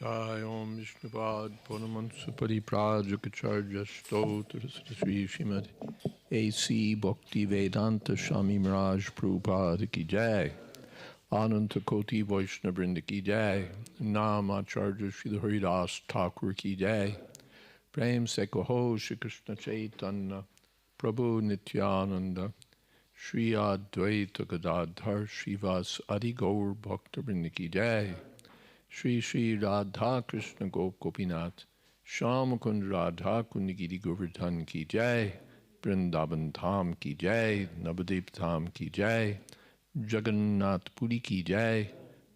Jai Om Vishnuvad Purnamansa Pariprajukacharya Stotra Sri Srimad A.C. Bhakti Vedanta Swami Maharaj Prabhupada Ki Jai Ananta Koti Vaishnava Vrinda Ki Jai Nam Acharya Srila Haridas Thakur Ki Jai Prem Se Kaho Shri Krishna Chaitanya Prabhu Nityananda Shri Advaita Gadadhar Srivas Adi Gaur Bhakta Vrinda Ki Jai Shri Shri Radha Krishna Gop Gopinath Shyam Kund Radha Kundagiri Govardhan Ki Jai Vrindavan Tham Ki Jai Navadip Tham Ki Jai Jagannath Puri Ki Jai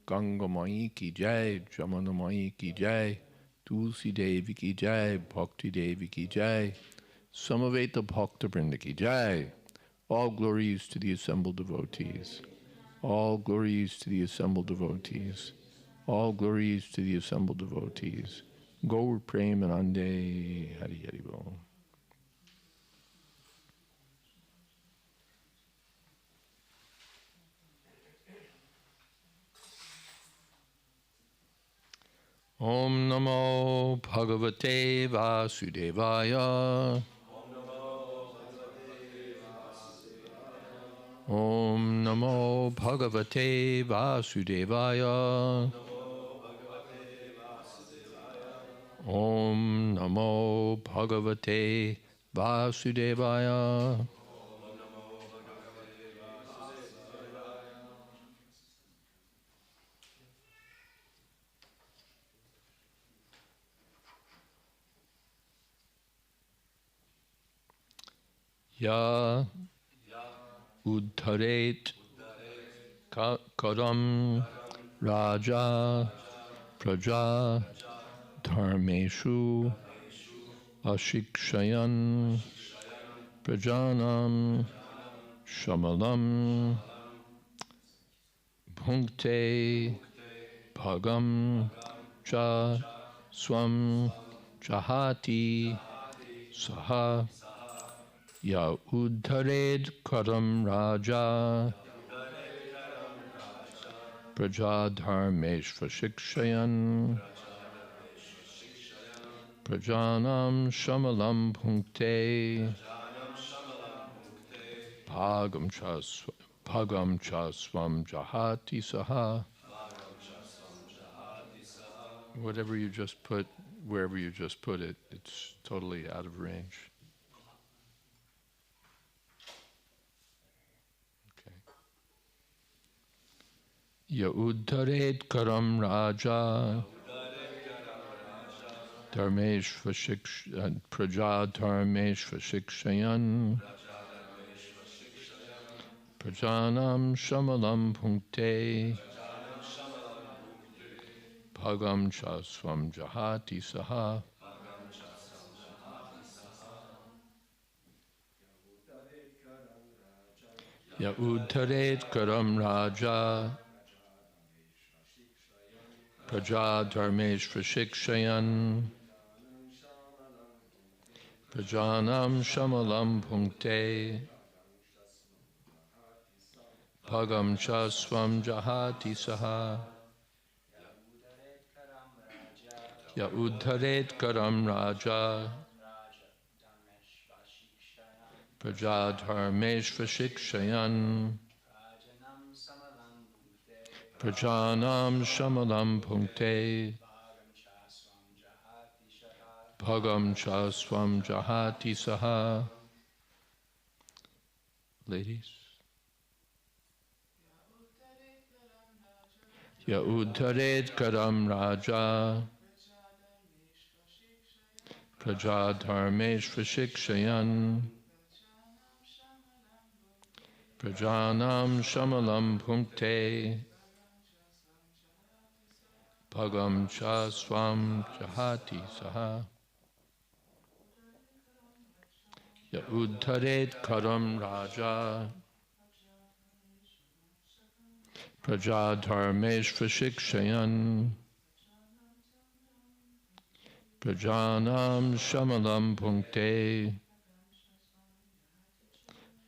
Ganga Mai Ki Jai Jamana Mai Ki Jai Tulsi Devi Ki Jai Bhakti Devi Ki Jai Samaveta Bhakta Vrinda Ki Jai. All glories to the assembled devotees. All glories to the assembled devotees. All glories to the assembled devotees. Gaur Premanande Hari Hari Bol. Om Namo Bhagavate Vasudevaya. Om Namo Bhagavate Vasudevaya. Om Namo Bhagavate Vasudevaya. Ya Uddharet Kadam Raja Praja Dharmeshu Ashikshayan Prajanam Shamalam Bhunkte Bhagam Cha Swam Jahati Saha Ya Uddhared Kadam Raja Prajadharmeshva Shikshayan Prajanam Shamalam Bhunkte Bhagam Cha Swam Jahati Saha. Whatever you just put, wherever you just put it, it's totally out of range. Ya Uddharet Karam Raja Dharmeshva Praja Dharmeshva Shikshayan Prajanam Shamalam Bhunkte Bhagam cha swam jahati saha. Ya uttaret karam raja praja dharmeshva shikshayan prajanam shamalam punkte bhagam cha swam jahati saha. Ya uttaret karam raja praja dharmeshva shikshayan prajanam shamalam punkte bhagam cha swam jahati saha. Ladies. Ya uttaret karam raja praja dharmeshva shikshayan prajanam shamalam punkte bhagam cha swam jahati saha. Ya uttaret karam raja praja dharmeshva shikshayan prajanam shamalam punkte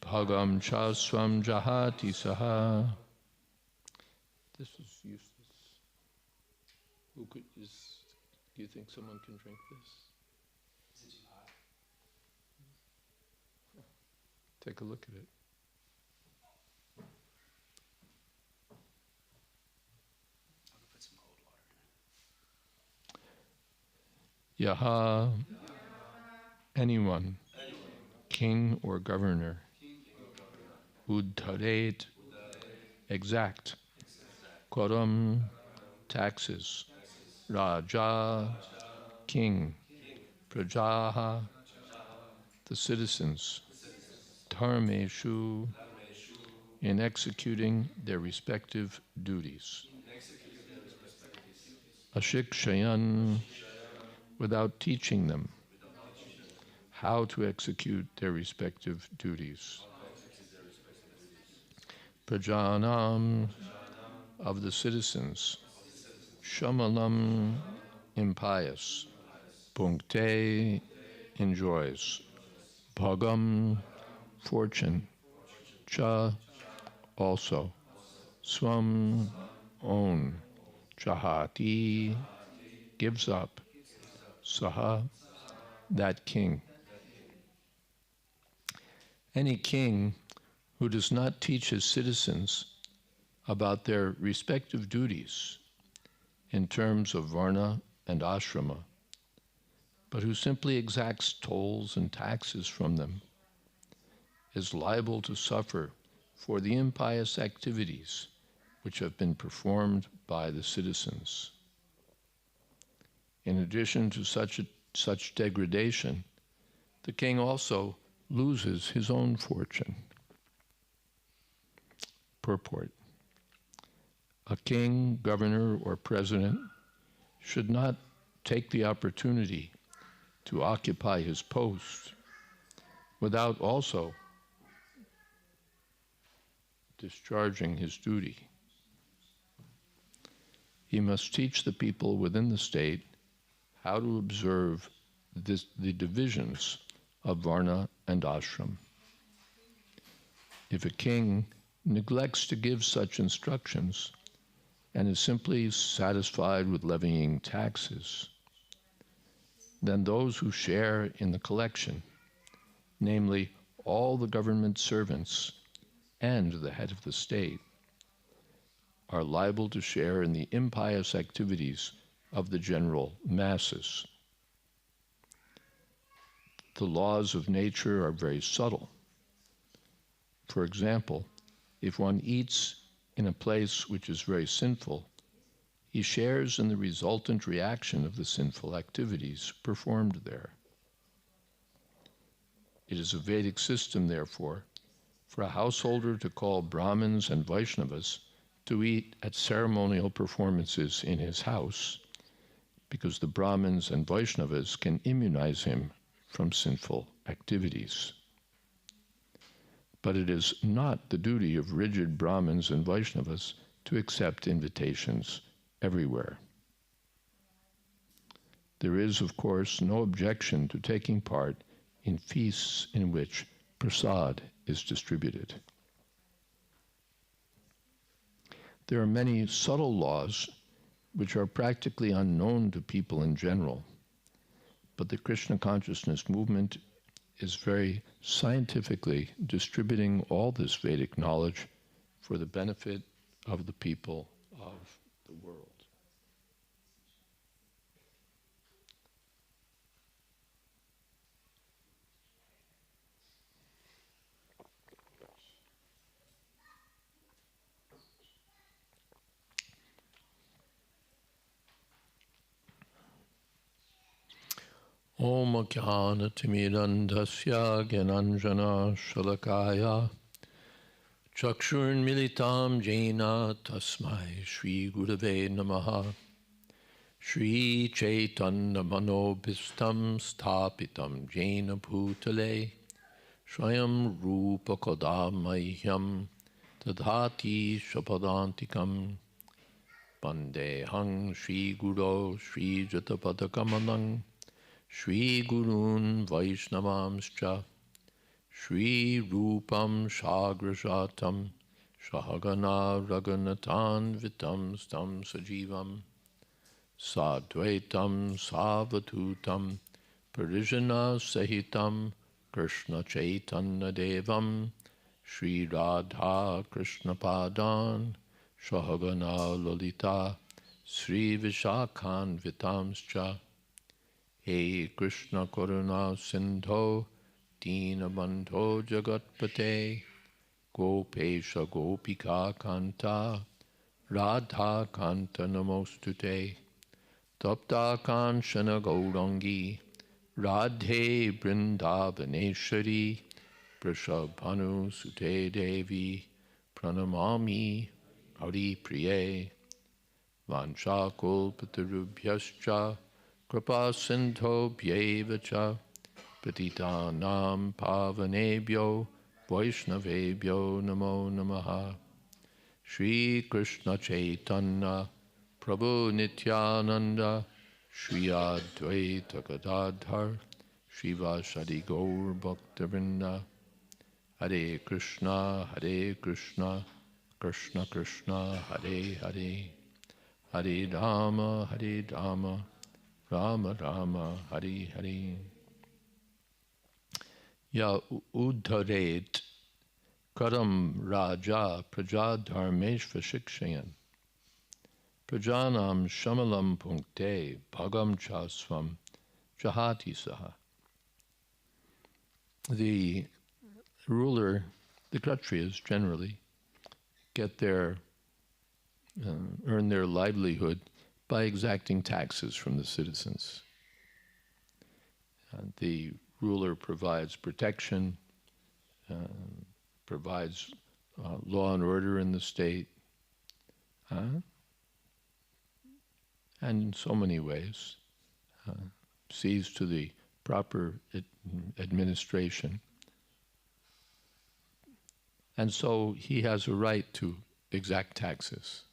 bhagam cha swam jahati saha. This is useless. Do you think someone can drink this? Is it too hot? Take a look at it. I'll put some cold water in it. Yaha, anyone, king or governor, uddharet, exact, karam, taxes, raja, king, prajaha, the citizens, dharmeshu, in executing their respective duties, ashikshayan, without teaching them how to execute their respective duties, prajanam, of the citizens, shamalam, impious, punkte, enjoys, bhagam, fortune, cha, also, swam, own, jahati, gives up, saha, that king. Any king who does not teach his citizens about their respective duties in terms of varna and ashrama, but who simply exacts tolls and taxes from them, is liable to suffer for the impious activities which have been performed by the citizens. In addition to such degradation, the king also loses his own fortune. Purport. A king, governor, or president should not take the opportunity to occupy his post without also discharging his duty. He must teach the people within the state how to observe the divisions of varna and ashram. If a king neglects to give such instructions and is simply satisfied with levying taxes, then those who share in the collection, namely all the government servants and the head of the state, are liable to share in the impious activities of the general masses. The laws of nature are very subtle. For example, if one eats in a place which is very sinful, he shares in the resultant reaction of the sinful activities performed there. It is a Vedic system, therefore, for a householder to call Brahmins and Vaishnavas to eat at ceremonial performances in his house, because the Brahmins and Vaishnavas can immunize him from sinful activities. But it is not the duty of rigid Brahmins and Vaishnavas to accept invitations everywhere. There is, of course, no objection to taking part in feasts in which prasad is distributed. There are many subtle laws which are practically unknown to people in general, but the Krishna consciousness movement is very scientifically distributing all this Vedic knowledge for the benefit of the people of the world. Om Jnana Timirandhasya Gyananjana Shalakaya Chakshurn Militam Jena Tasmai Shri Gurave Namaha Shri Chaitanya Manobhistam Sthapitam Jena Bhutale Swayam Rupa Kodamahyam Tadhati Shapadantikam Bandehang Shri Guru Shri Jatapadakamanang Shri Gurun Vaishnavamscha Shri Rupam Shagrajatam Shahagana Raganatan Vitam Stam Sajivam Sadvaitam Savatutam Parijana Sahitam Krishna Chaitanya Devam Shri Radha Krishna Padan Shahagana Lalita Sri Vishakhan Vitamscha He Krishna Karuna Sindho Dina Bandho Jagatpate Gopesha Gopika Kanta Radha Kanta Namostute Tapta Kanchana Gaurangi Radhe Brindavaneshwari Prashabhanu Sute Devi Pranamami Hari Priye Vanchakul Patarubhyascha Kripa Sindho Bhyevacha Patitanam Pavanebhyo Vaishnavebhyo Namo Namaha Shri Krishna Chaitanya Prabhu Nityananda Shri Advaita Gadadhar Shri Vasadi Gaur Bhaktivinoda Hare Krishna Krishna Krishna Hare Hare Hare Rama Rama Rama Hare Hare Ya Uddharet Karam Raja Prajadharmeshva Shikshayan Prajanam Shamalam Punkte Bhagam Chasvam Jahati Saha. The ruler, the Kshatriyas generally, earn their livelihood by exacting taxes from the citizens. The ruler provides protection, provides law and order in the state, and in so many ways sees to the proper administration. And so he has a right to exact taxes,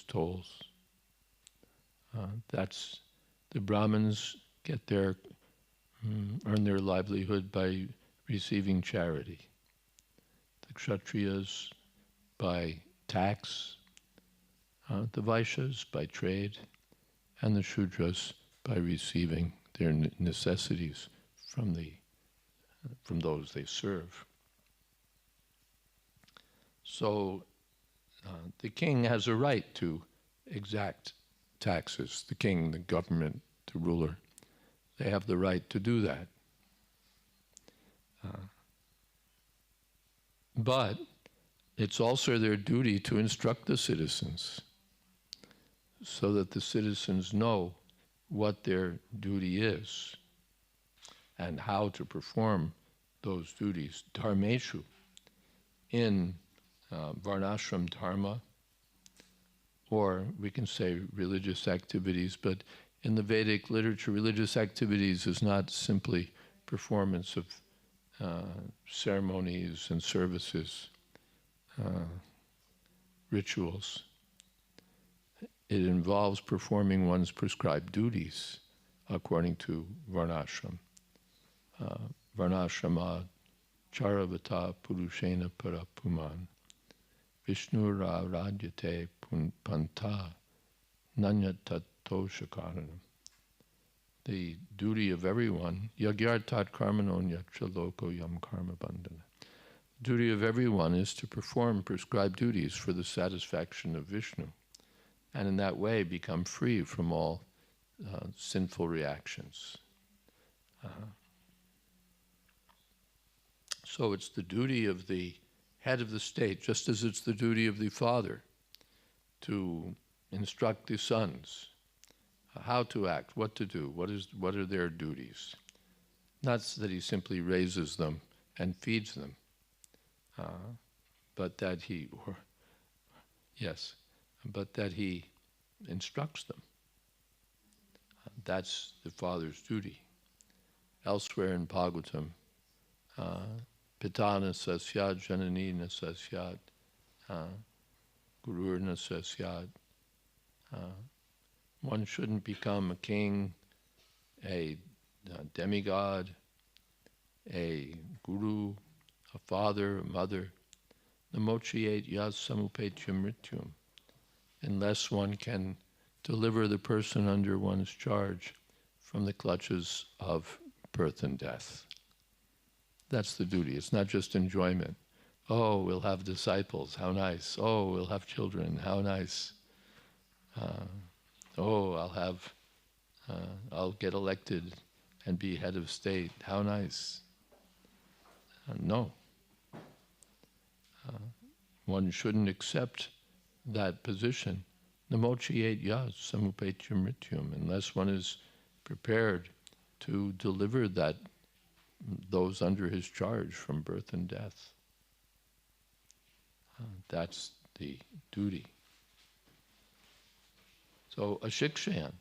tolls. That's the Brahmins earn their livelihood by receiving charity. The Kshatriyas by tax, the Vaishyas by trade, and the Shudras by receiving their necessities from those they serve. So the king has a right to exact taxes. The king, the government, the ruler, they have the right to do that. But it's also their duty to instruct the citizens so that the citizens know what their duty is and how to perform those duties, dharmeshu, in varnashram dharma, or we can say religious activities, but in the Vedic literature, religious activities is not simply performance of ceremonies and services, rituals. It involves performing one's prescribed duties according to varnashram. Varnashrama charavata purushena parapuman vishnura radyate panta nanyatatoshakaranam. The duty of everyone, yagyartat karmanon yaksha loko yam karma bandhana. The duty of everyone is to perform prescribed duties for the satisfaction of Vishnu, and in that way become free from all sinful reactions. So it's the duty of the head of the state, just as it's the duty of the father to instruct the sons how to act, what to do, what are their duties. Not that he simply raises them and feeds them, but that he instructs them. That's the father's duty. Elsewhere in Bhagavatam, Pitana sasyad, jananina sasyad, gururna sasyad. One shouldn't become a king, a demigod, a guru, a father, a mother. Namochiyet yas samupetya mrityum, unless one can deliver the person under one's charge from the clutches of birth and death. That's the duty. It's not just enjoyment. Oh, we'll have disciples, how nice. Oh, we'll have children, how nice. I'll get elected and be head of state, how nice. No. One shouldn't accept that position. Namochiyet yas samupetya mrityum, unless one is prepared to deliver those under his charge from birth and death. That's the duty. So a shikshan,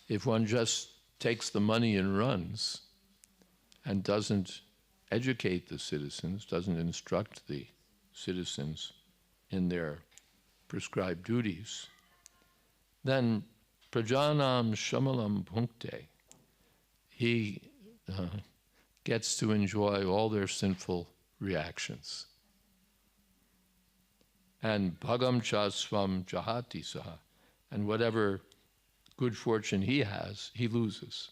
if one just takes the money and runs and doesn't educate the citizens, doesn't instruct the citizens in their prescribed duties, then prajanam shamalam bhunkte, he gets to enjoy all their sinful reactions. And bhagam cha svam jahati saha, and whatever good fortune he has, he loses.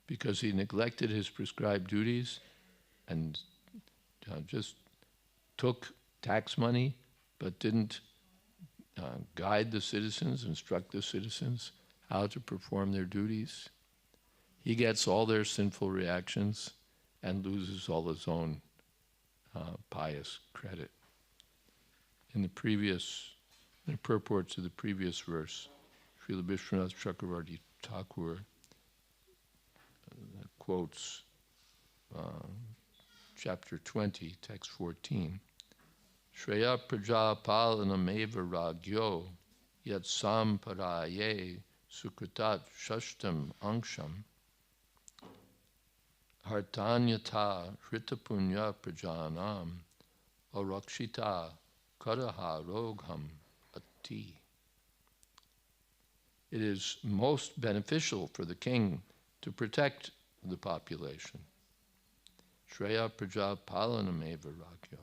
Because he neglected his prescribed duties and just took tax money, but didn't guide the citizens, instruct the citizens how to perform their duties. He gets all their sinful reactions and loses all his own pious credit. In the purport to the previous verse, Srila Vishwanath Chakravarti Thakur quotes chapter 20, text 14. Shreya praja palanameva ragyo yat samparaye sukritat shashtam angsham hartanyata hritapunya prajanam arakshita karaha rogham ati. It is most beneficial for the king to protect the population. Shreya praja palanameva ragyo.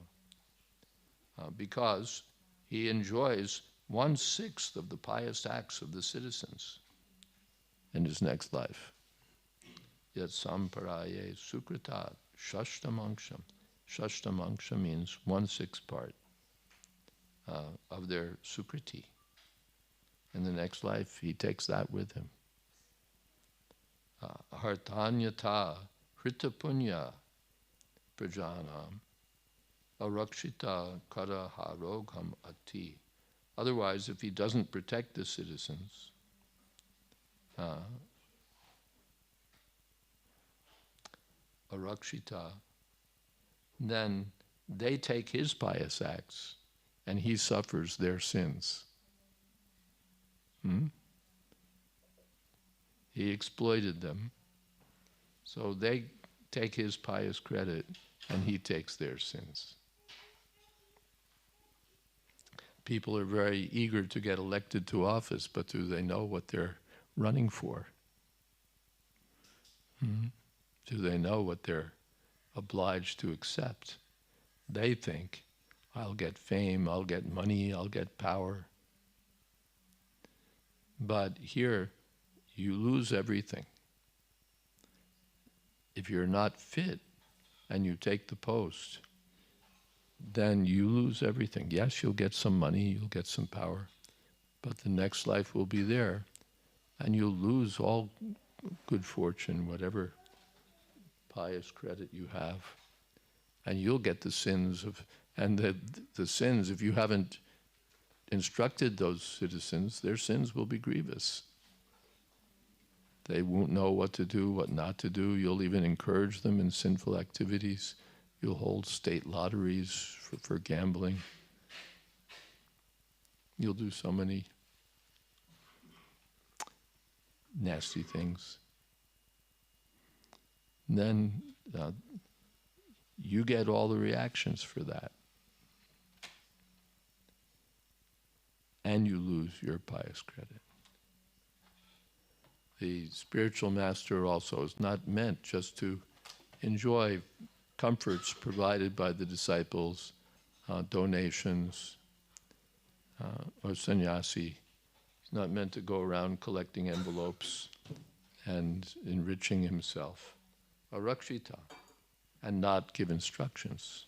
Because he enjoys 1/6 of the pious acts of the citizens in his next life. Yat samparaye sukritat shashtamangsham. Shashtamangsham means 1/6 part of their sukriti. In the next life, he takes that with him. Hartanyata hritapunya prajanam arakshita kara harogham ati. Otherwise, if he doesn't protect the citizens, arakshita, then they take his pious acts and he suffers their sins. He exploited them. So they take his pious credit and he takes their sins. People are very eager to get elected to office, but do they know what they're running for? Do they know what they're obliged to accept? They think, I'll get fame, I'll get money, I'll get power. But here, you lose everything. If you're not fit and you take the post, then you lose everything. Yes, you'll get some money, you'll get some power, but the next life will be there, and you'll lose all good fortune, whatever pious credit you have, and you'll get the sins of, and the sins, if you haven't instructed those citizens, their sins will be grievous. They won't know what to do, what not to do. You'll even encourage them in sinful activities. You'll hold state lotteries for gambling. You'll do so many nasty things. And then you get all the reactions for that. And you lose your pious credit. The spiritual master also is not meant just to enjoy comforts provided by the disciples, donations, or sannyasi. He's not meant to go around collecting envelopes and enriching himself. Arakshita, and not give instructions.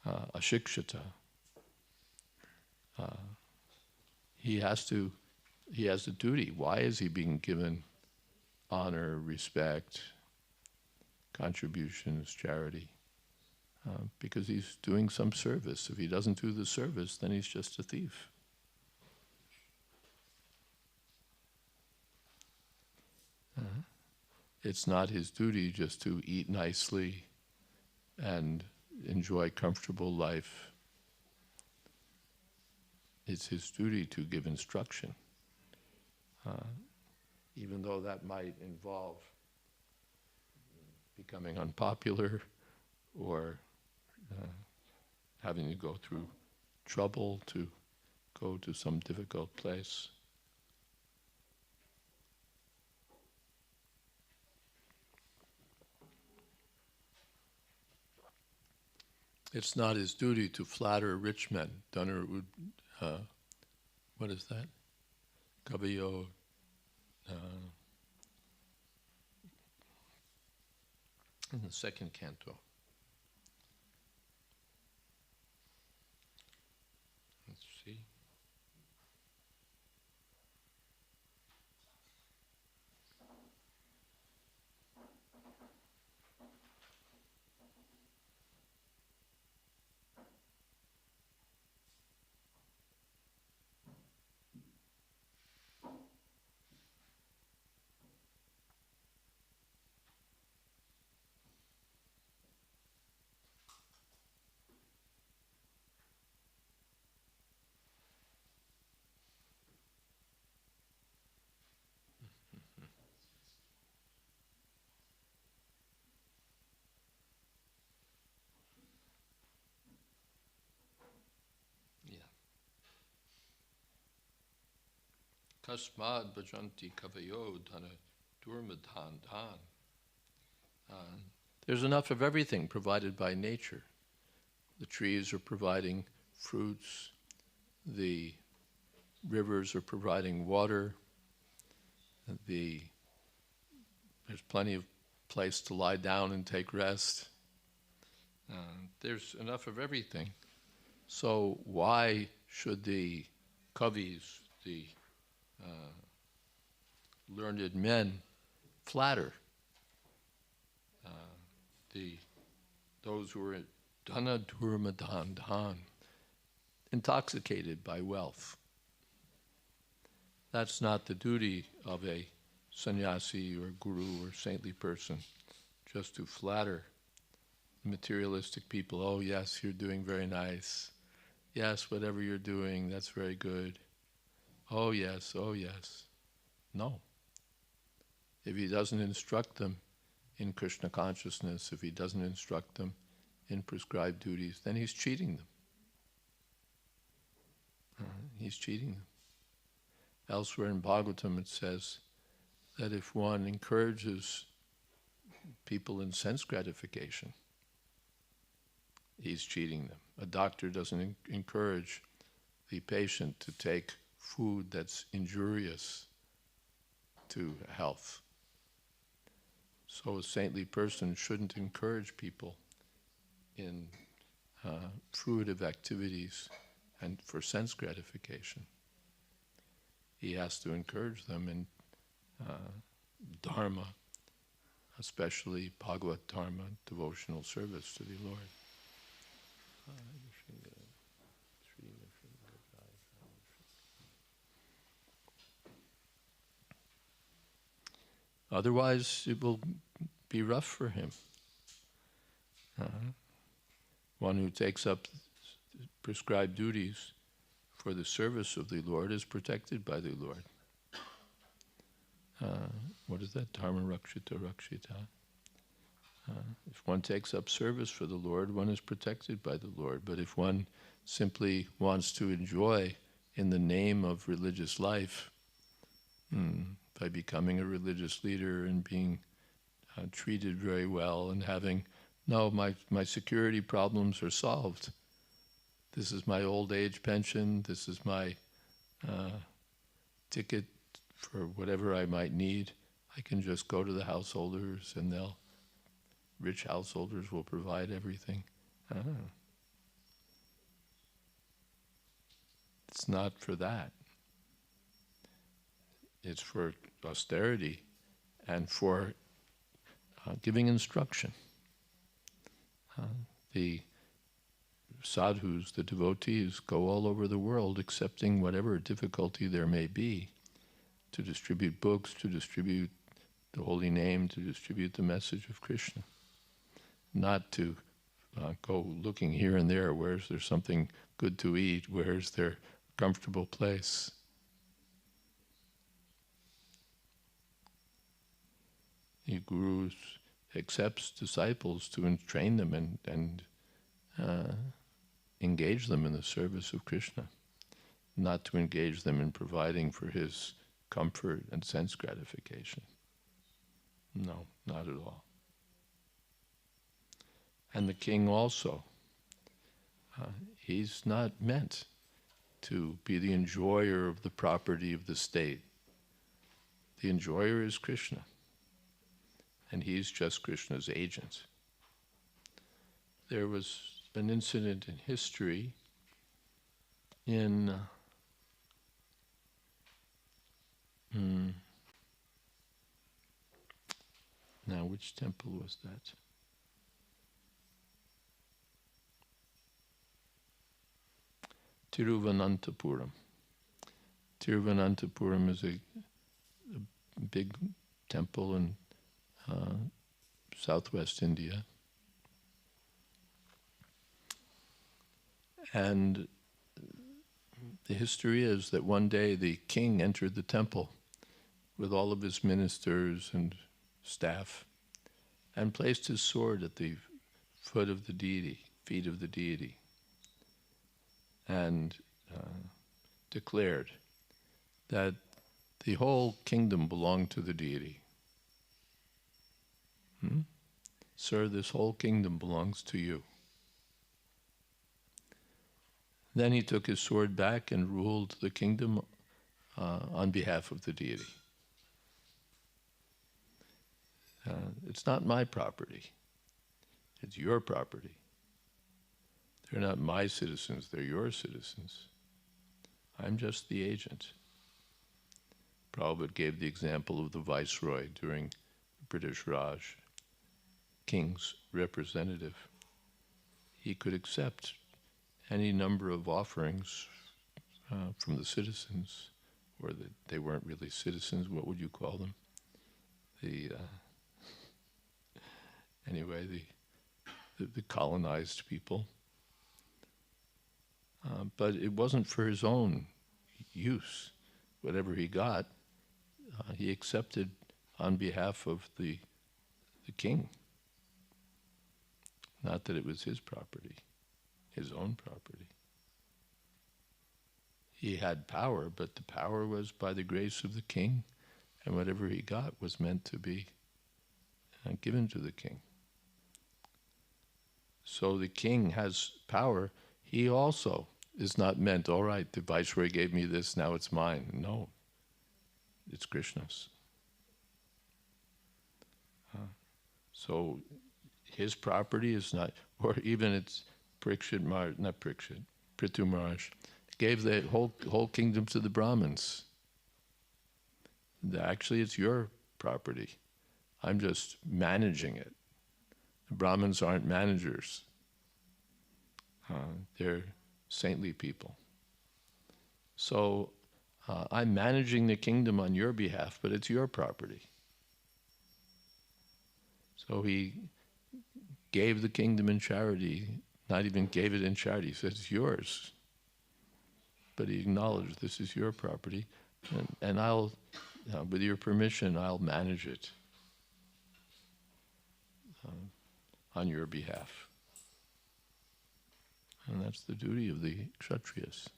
Ashikshita. He has a duty. Why is he being given honor, respect, contributions, charity? Because he's doing some service. If he doesn't do the service, then he's just a thief. It's not his duty just to eat nicely and enjoy comfortable life. It's his duty to give instruction, even though that might involve becoming unpopular or having to go through trouble to go to some difficult place. It's not his duty to flatter rich men. What is that? Kaviyo. In the second canto. Let's see. Kasmad bhajanti kavayo dhana durmadhan dhan. There's enough of everything provided by nature. The trees are providing fruits, the rivers are providing water, there's plenty of place to lie down and take rest. There's enough of everything. So why should the kavis, the learned men, flatter those who are dhana durmadhan dhan, intoxicated by wealth? That's not the duty of a sannyasi or guru or saintly person, just to flatter materialistic people, oh yes, you're doing very nice. Yes, whatever you're doing, that's very good. Oh yes, oh yes. No. If he doesn't instruct them in Krishna consciousness, if he doesn't instruct them in prescribed duties, then he's cheating them. He's cheating them. Elsewhere in Bhagavatam it says that if one encourages people in sense gratification, he's cheating them. A doctor doesn't encourage the patient to take food that's injurious to health. So a saintly person shouldn't encourage people in fruitive activities and for sense gratification. He has to encourage them in dharma, especially Bhagavad Dharma, devotional service to the Lord. Otherwise, it will be rough for him. One who takes up prescribed duties for the service of the Lord is protected by the Lord. What is that? Dharma rakshita rakshita. If one takes up service for the Lord, one is protected by the Lord. But if one simply wants to enjoy in the name of religious life, by becoming a religious leader and being treated very well and having, no, my security problems are solved. This is my old age pension, this is my ticket for whatever I might need. I can just go to the householders and rich householders will provide everything. It's not for that. It's for austerity and for giving instruction. The sadhus, the devotees, go all over the world accepting whatever difficulty there may be to distribute books, to distribute the holy name, to distribute the message of Krishna. Not to go looking here and there, where's there something good to eat, where's there a comfortable place. The Guru accepts disciples to train them and engage them in the service of Krishna, not to engage them in providing for his comfort and sense gratification. No, not at all. And the king also, he's not meant to be the enjoyer of the property of the state. The enjoyer is Krishna, and he's just Krishna's agent. There was an incident in history in now which temple was that? Tiruvananthapuram. Tiruvananthapuram is a big temple in southwest India. And the history is that one day the king entered the temple with all of his ministers and staff and placed his sword at the feet of the deity, and declared that the whole kingdom belonged to the deity. Sir, this whole kingdom belongs to you. Then he took his sword back and ruled the kingdom on behalf of the deity. It's not my property. It's your property. They're not my citizens, they're your citizens. I'm just the agent. Prabhupada gave the example of the viceroy during the British Raj, king's representative. He could accept any number of offerings from the citizens, or they weren't really citizens, what would you call them? The the colonized people. But it wasn't for his own use. Whatever he got, he accepted on behalf of the king. Not that it was his property, his own property. He had power, but the power was by the grace of the king, and whatever he got was meant to be given to the king. So the king has power. He also is not meant, all right, the viceroy gave me this, now it's mine. No, it's Krishna's. So his property is not, or even it's Prithu Maharaj, gave the whole kingdom to the Brahmins. Actually, it's your property. I'm just managing it. The Brahmins aren't managers. They're saintly people. So I'm managing the kingdom on your behalf, but it's your property. So he gave the kingdom in charity, not even gave it in charity. He said, it's yours. But he acknowledged, this is your property, and I'll, with your permission, I'll manage it on your behalf. And that's the duty of the Kshatriyas.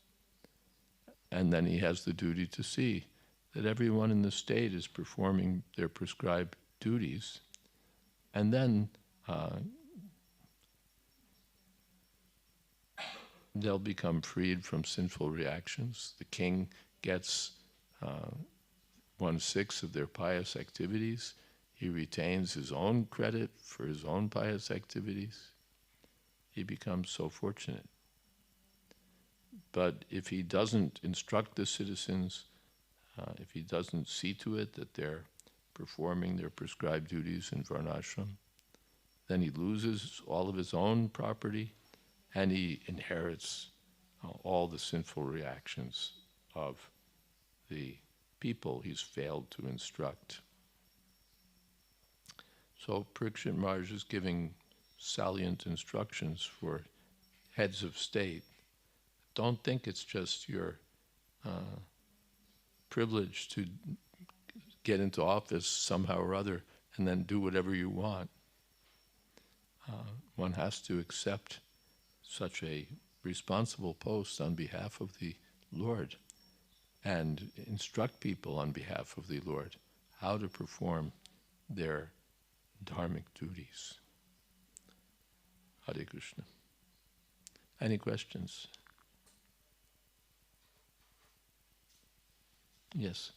And then he has the duty to see that everyone in the state is performing their prescribed duties, and then they'll become freed from sinful reactions. The king gets 1/6 of their pious activities. He retains his own credit for his own pious activities. He becomes so fortunate. But if he doesn't instruct the citizens, if he doesn't see to it that they're performing their prescribed duties in Varnashram, then he loses all of his own property, and he inherits all the sinful reactions of the people he's failed to instruct. So Parikshit Maharaj is giving salient instructions for heads of state. Don't think it's just your privilege to get into office somehow or other and then do whatever you want. One has to accept such a responsible post on behalf of the Lord and instruct people on behalf of the Lord how to perform their dharmic duties. Hare Krishna. Any questions? Yes.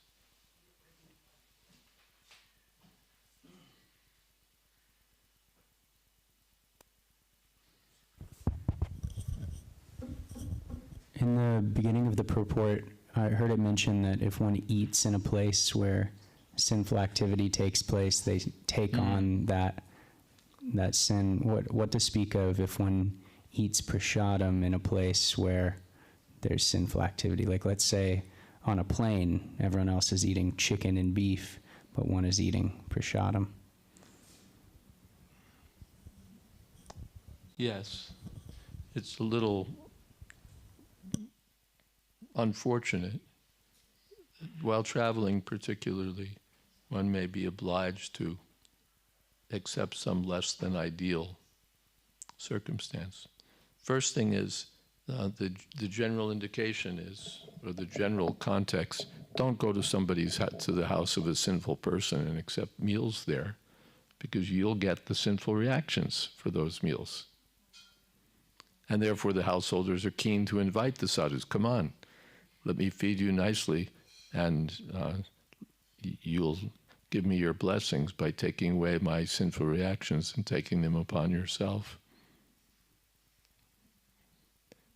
In the beginning of the purport, I heard it mention that if one eats in a place where sinful activity takes place, they take on that sin. What to speak of if one eats prasadam in a place where there's sinful activity? Like, let's say on a plane, everyone else is eating chicken and beef, but one is eating prasadam. Yes, it's a little unfortunate. While traveling particularly, one may be obliged to accept some less than ideal circumstance. First thing is, the general indication is, or the general context, don't go to to the house of a sinful person and accept meals there, because you'll get the sinful reactions for those meals. And therefore the householders are keen to invite the sadhus, come on, let me feed you nicely, and you'll give me your blessings by taking away my sinful reactions and taking them upon yourself.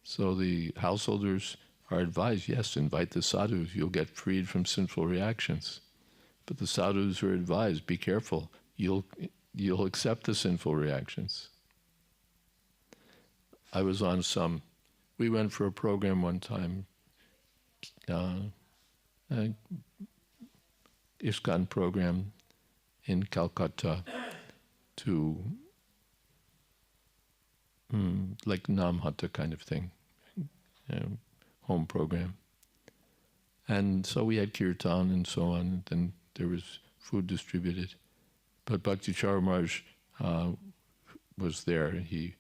So the householders are advised, yes, invite the sadhus, you'll get freed from sinful reactions. But the sadhus are advised, be careful, you'll accept the sinful reactions. I was on we went for a program one time, ISKCON program in Calcutta to like Namhata kind of thing, home program. And so we had kirtan and so on, and then there was food distributed. But Bhakti Maharaj was there. He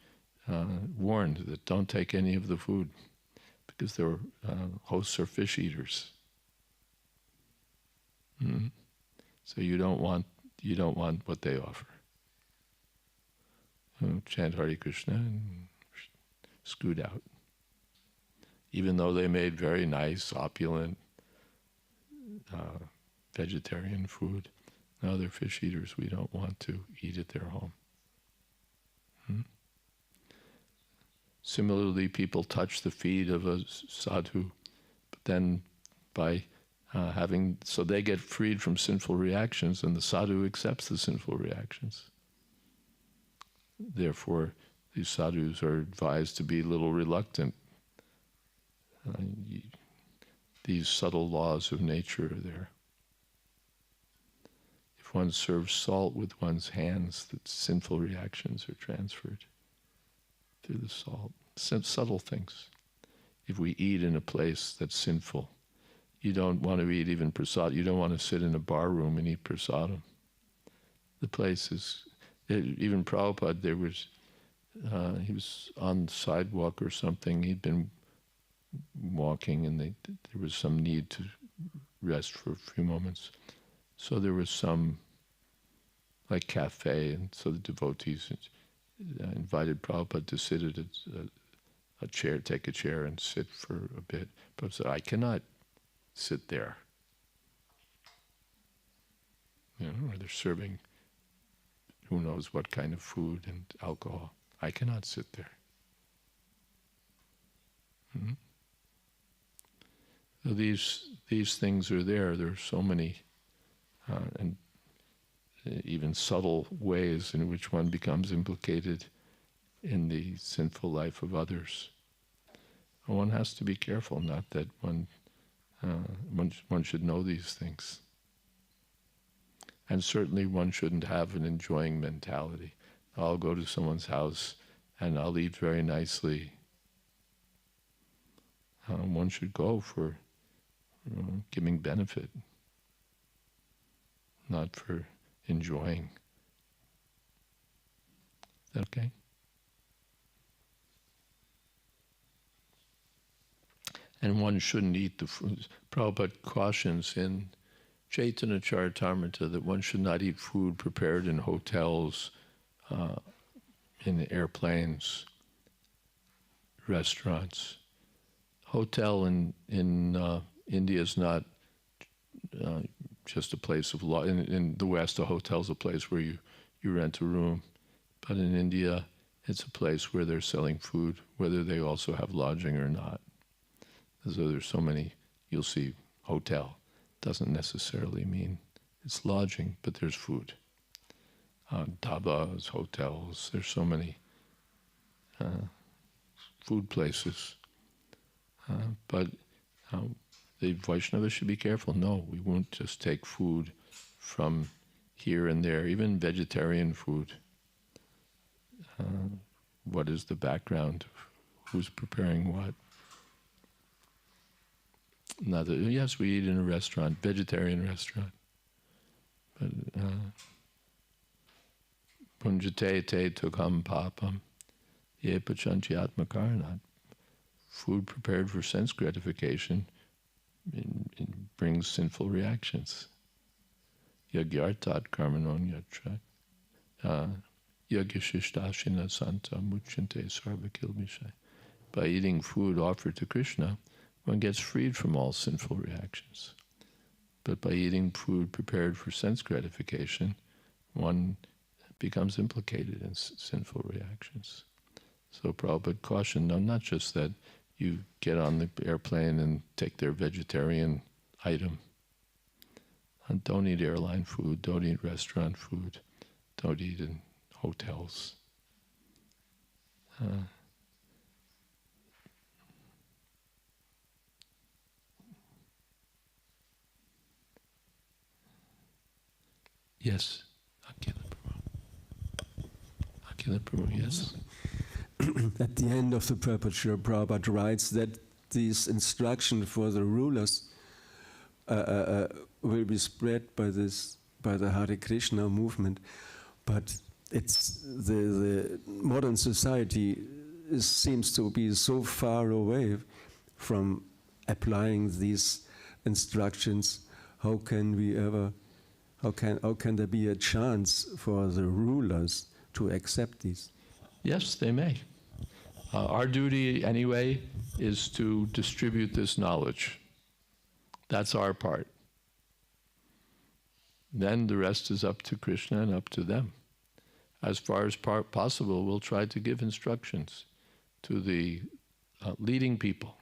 warned that don't take any of the food because there were hosts are fish eaters. So you don't want what they offer. Chant Hare Krishna and scoot out. Even though they made very nice, opulent, vegetarian food. No, they're fish eaters. We don't want to eat at their home. Similarly, people touch the feet of a sadhu, but then by so they get freed from sinful reactions, and the sadhu accepts the sinful reactions. Therefore, these sadhus are advised to be a little reluctant. These subtle laws of nature are there. If one serves salt with one's hands, the sinful reactions are transferred through the salt. Subtle things. If we eat in a place that's sinful, you don't want to eat even prasad. You don't want to sit in a bar room and eat prasadam. The place is, even Prabhupada, he was on the sidewalk or something. He'd been walking and there was some need to rest for a few moments. So there was some like cafe, and so the devotees invited Prabhupada to sit at a chair, take a chair and sit for a bit. Prabhupada said, I cannot sit there. Or they're serving who knows what kind of food and alcohol. I cannot sit there. So these things are there. There are so many, and even subtle ways in which one becomes implicated in the sinful life of others. One has to be careful, not that one should know these things. And certainly one shouldn't have an enjoying mentality. I'll go to someone's house and I'll eat very nicely. One should go for giving benefit, not for enjoying. Is that okay? And one shouldn't eat the food. Prabhupada cautions in Chaitanya Charitamrita that one should not eat food prepared in hotels, in airplanes, restaurants. Hotel in India is not just a place of in the West, a hotel is a place where you rent a room. But in India, it's a place where they're selling food, whether they also have lodging or not. So there's so many, you'll see hotel. Doesn't necessarily mean it's lodging, but there's food. Dhabas, hotels, there's so many food places. But the Vaishnavas should be careful. No, we won't just take food from here and there, even vegetarian food. What is the background of who's preparing what? Yes, we eat in a restaurant, vegetarian restaurant. But punjate te tukam papam ye pachanti atmakaranat. Food prepared for sense gratification it brings sinful reactions. Yagyartat karmanon yatra yagyashishtasthina santa muchante sarvakilbishai. By eating food offered to Krishna, one gets freed from all sinful reactions. But by eating food prepared for sense gratification, one becomes implicated in sinful reactions. So Prabhupada cautioned, no, not just that you get on the airplane and take their vegetarian item. And don't eat airline food, don't eat restaurant food, don't eat in hotels. Yes, Akila Prabhu, yes. at the end of the purport, Prabhupada writes that these instructions for the rulers will be spread by the Hare Krishna movement, but it's the modern society seems to be so far away from applying these instructions. How can we ever? How can there be a chance for the rulers to accept these? Yes, they may. Our duty, anyway, is to distribute this knowledge. That's our part. Then the rest is up to Krishna and up to them. As far as possible, we'll try to give instructions to the leading people.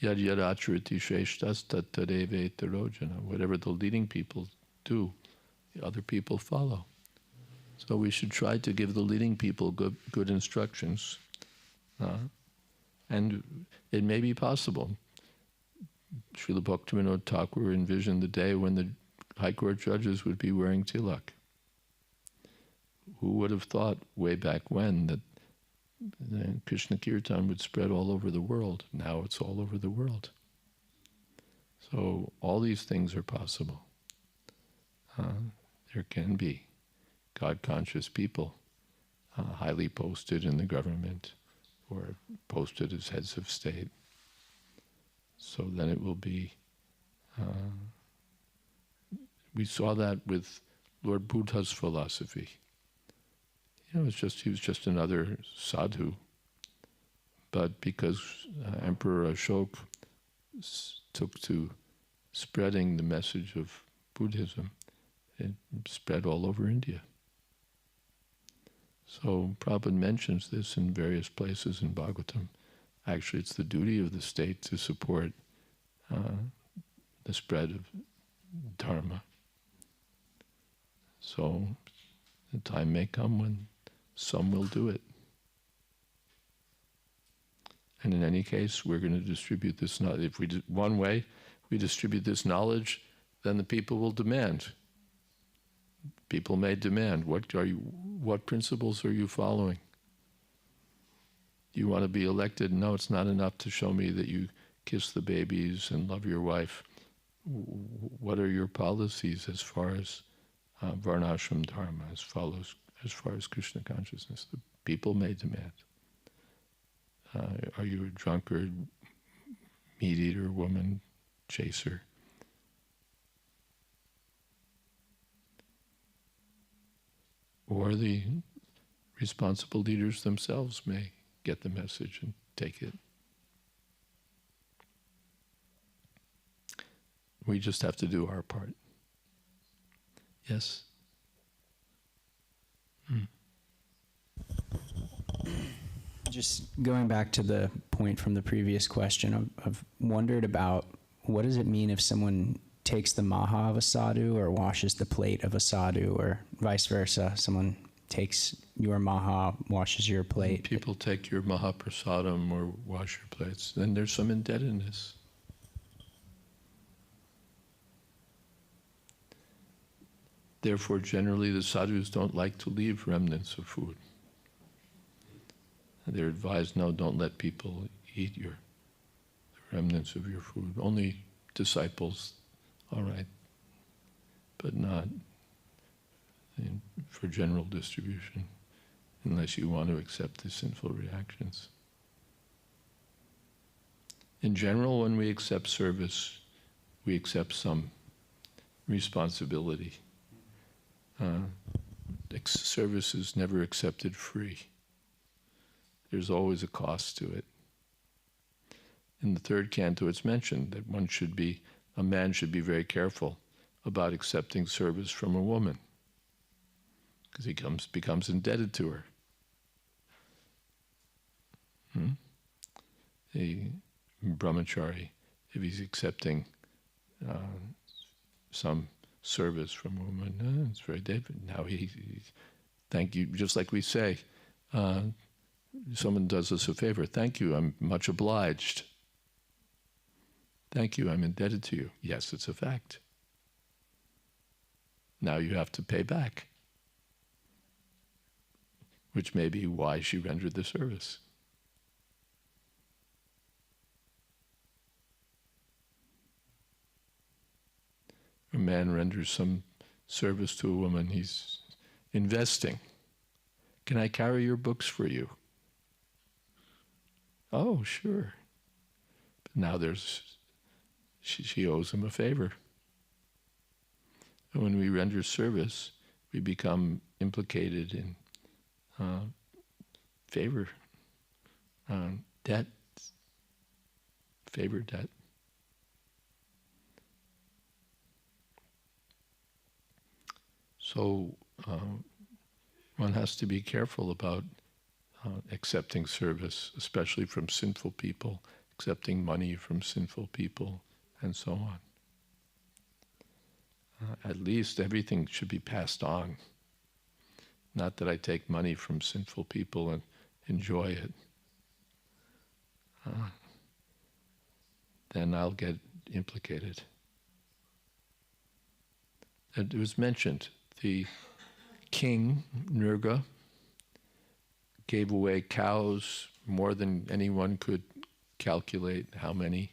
Yad yad acharati shreshtas tat tadeva etarojana. Whatever the leading people do, the other people follow. So we should try to give the leading people good instructions. And it may be possible. Srila Bhaktivinoda Thakur envisioned the day when the High Court judges would be wearing tilak. Who would have thought way back when that Krishna Kirtan would spread all over the world? Now it's all over the world. So all these things are possible. There can be God-conscious people, highly posted in the government or posted as heads of state. So then it will be, we saw that with Lord Buddha's philosophy. He was just another sadhu. But because Emperor Ashoka took to spreading the message of Buddhism, it spread all over India. So Prabhupada mentions this in various places in Bhagavatam. Actually, it's the duty of the state to support the spread of Dharma. So the time may come when some will do it. And in any case, we're going to distribute this knowledge. If we one way we distribute this knowledge, then the people will demand. People may demand, what principles are you following? Do you want to be elected? No, it's not enough to show me that you kiss the babies and love your wife. What are your policies as far as varnashram dharma, as far as Krishna consciousness? The people may demand. Are you a drunkard, meat-eater, woman, chaser? Or the responsible leaders themselves may get the message and take it. We just have to do our part. Yes? Just going back to the point from the previous question, I've wondered about what does it mean if someone takes the maha of a sadhu or washes the plate of a sadhu, or vice versa. Someone takes your maha, washes your plate. People take your mahaprasadam or wash your plates, then there's some indebtedness. Therefore, generally, the sadhus don't like to leave remnants of food. They're advised, no, don't let people eat the remnants of your food. Only disciples, all right, but not for general distribution, unless you want to accept the sinful reactions. In general, when we accept service, we accept some responsibility. Service is never accepted free. There's always a cost to it. In the third canto, it's mentioned that a man should be very careful about accepting service from a woman, because he becomes indebted to her. A brahmachari, if he's accepting some service from a woman, it's very different. Now he thank you, just like we say, someone does us a favor, thank you, I'm much obliged. Thank you, I'm indebted to you. Yes, it's a fact. Now you have to pay back. which may be why she rendered the service. A man renders some service to a woman, he's investing. Can I carry your books for you? Oh, sure. But now she owes him a favor. And when we render service, we become implicated in favor, debt, favor debt. So one has to be careful about accepting service, especially from sinful people, accepting money from sinful people, and so on. At least everything should be passed on. Not that I take money from sinful people and enjoy it. Then I'll get implicated. It was mentioned, the king, Nirga, gave away cows more than anyone could calculate how many.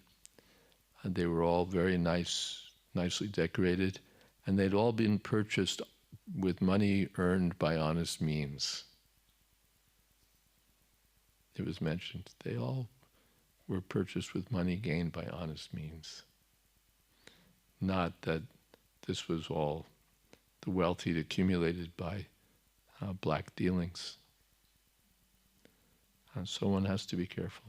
And they were all very nicely decorated, and they'd all been purchased with money earned by honest means. It was mentioned, they all were purchased with money gained by honest means. Not that this was all the wealth he'd accumulated by black dealings. And so one has to be careful.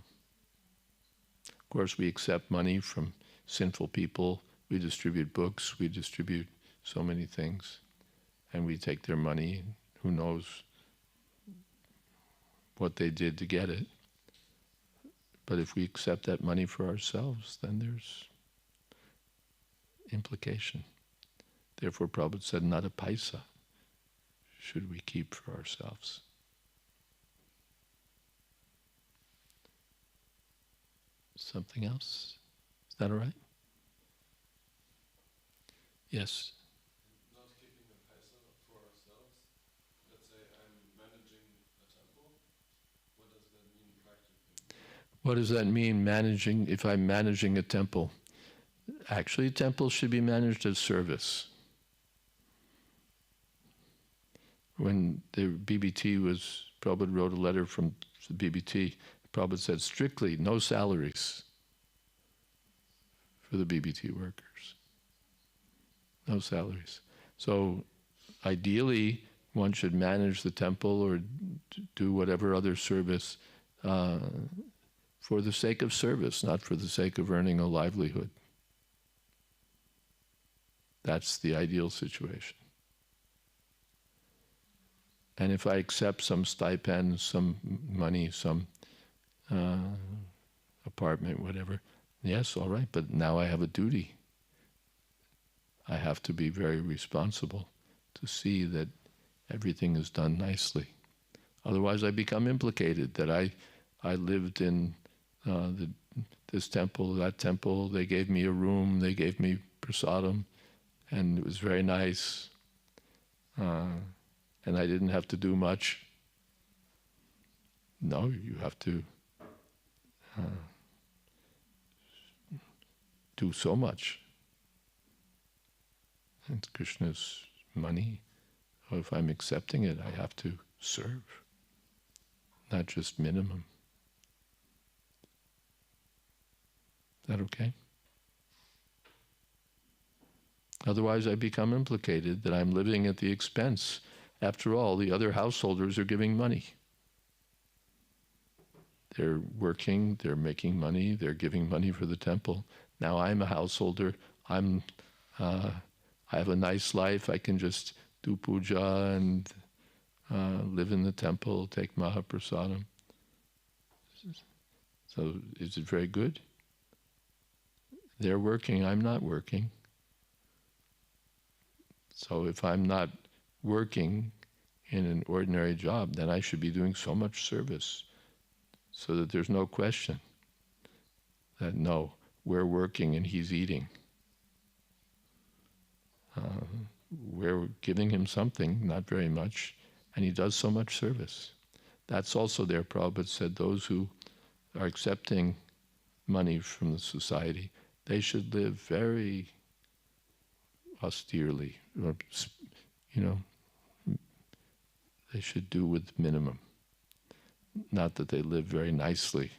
Of course, we accept money from sinful people. We distribute books, we distribute so many things, and we take their money. Who knows what they did to get it. But if we accept that money for ourselves, then there's implication. Therefore, Prabhupada said, not a paisa should we keep for ourselves. Something else? Is that all right? Yes. Not keeping a paisa for ourselves. Let's say I'm managing a temple. What does that mean practically? What does that mean, managing, if I'm managing a temple? Actually, temples should be managed as service. When the BBT was, Prabhupada wrote a letter from the BBT, Prabhupada said strictly no salaries for the BBT workers. No salaries. So ideally, one should manage the temple or do whatever other service for the sake of service, not for the sake of earning a livelihood. That's the ideal situation. And if I accept some stipend, some money, some apartment, whatever, yes, all right, but now I have a duty. I have to be very responsible to see that everything is done nicely. Otherwise I become implicated that I lived in this temple, that temple, they gave me a room, they gave me prasadam, and it was very nice. And I didn't have to do much. No, you have to do so much. It's Krishna's money. So if I'm accepting it, I have to serve, not just minimum. Is that okay? Otherwise I become implicated that I'm living at the expense. After all, the other householders are giving money. They're working, they're making money, they're giving money for the temple. Now I'm a householder, I have a nice life, I can just do puja and live in the temple, take Mahaprasadam. So is it very good? They're working, I'm not working. So if I'm not working in an ordinary job, then I should be doing so much service so that there's no question that no, we're working and he's eating. We're giving him something, not very much, and he does so much service. That's also there. Prabhupada said those who are accepting money from the society, they should live very austerely, or, they should do with minimum. Not that they live very nicely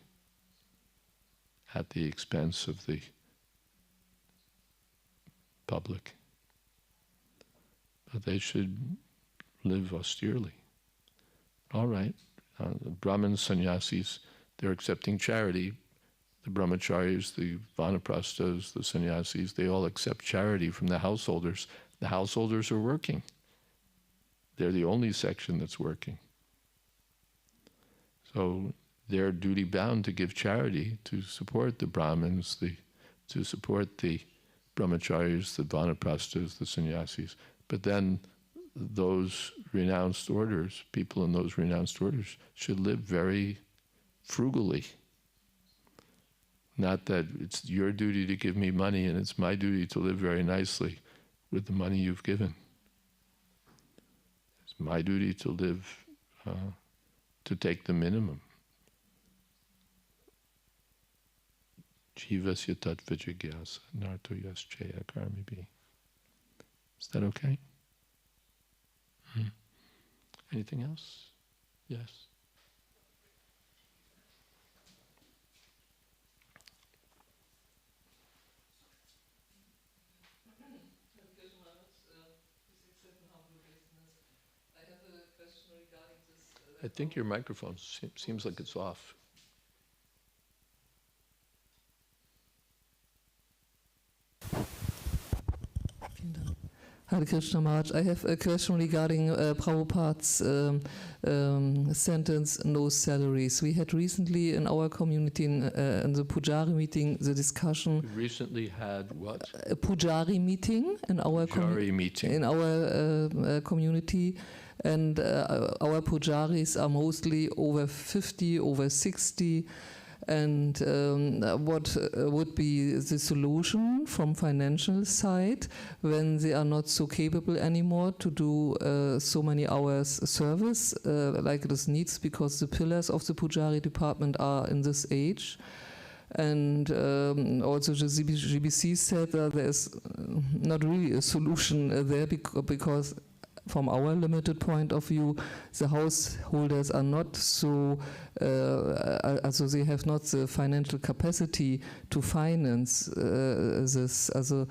at the expense of the public, but they should live austerely. All right, the Brahmins, sannyasis, they're accepting charity. The brahmacharis, the vanaprasthas, the sannyasis, they all accept charity from the householders. The householders are working. They're the only section that's working. So they're duty-bound to give charity, to support the Brahmins, to support the brahmacharis, the vanaprasthas, the sannyasis. But then those renounced orders, people in those renounced orders, should live very frugally. Not that it's your duty to give me money and it's my duty to live very nicely with the money you've given. It's my duty to live, to take the minimum. Jivasya tattvajigyasa narto yaschaya karmibi. Is that okay? Anything else? Yes. I think your microphone seems like it's off. Hare Krishna Maharaj, I have a question regarding Prabhupada's sentence, no salaries. We had recently in our community, in the Pujari meeting, the discussion. We recently had what? A Pujari meeting in our community. And our pujaris are mostly over 50, over 60. And what would be the solution from financial side when they are not so capable anymore to do so many hours service like it is needs, because the pillars of the pujari department are in this age. And also the GBC said that there's not really a solution there because from our limited point of view, the householders are not so, also they have not the financial capacity to finance this. Also,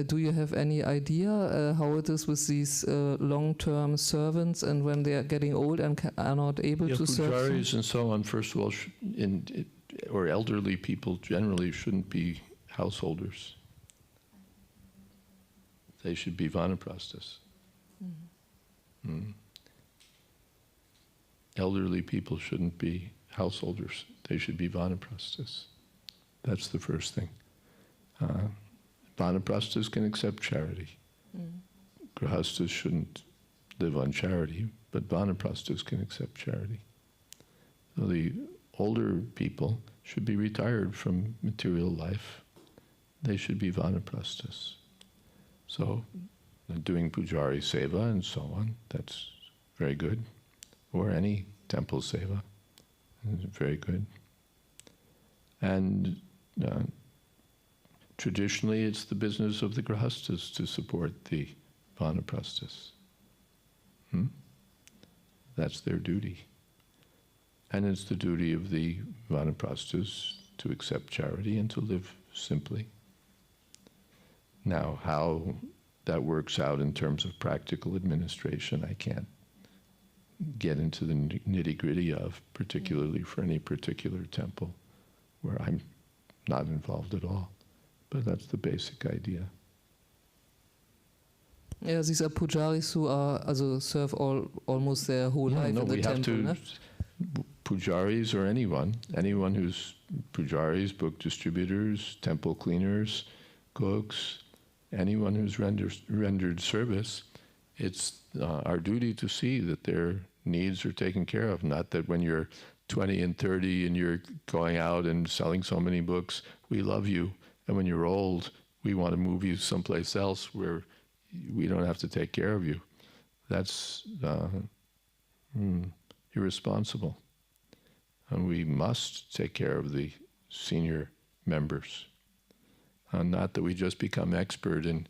do you have any idea how it is with these long-term servants, and when they are getting old and are not able to serve? Pujaris and so on, first of all, or elderly people generally shouldn't be householders. They should be vanaprasthas. Elderly people shouldn't be householders. They should be vanaprasthas. That's the first thing. Vanaprasthas can accept charity. Grihasthas shouldn't live on charity, but vanaprasthas can accept charity. So the older people should be retired from material life. They should be vanaprasthas. So doing pujari seva and so on, that's very good. Or any temple seva, very good. And traditionally it's the business of the grihasthas to support the vanaprasthas. That's their duty. And it's the duty of the vanaprasthas to accept charity and to live simply. Now, how that works out in terms of practical administration, I can't get into the nitty-gritty of, particularly for any particular temple where I'm not involved at all. But that's the basic idea. Yeah, these are pujaris who are also serve almost their whole life in the temple. Pujaris or anyone who's pujaris, book distributors, temple cleaners, cooks, anyone who's rendered service, it's our duty to see that their needs are taken care of. Not that when you're 20 and 30 and you're going out and selling so many books, we love you, and when you're old, we want to move you someplace else where we don't have to take care of you. That's you're irresponsible. And we must take care of the senior members. Not that we just become expert in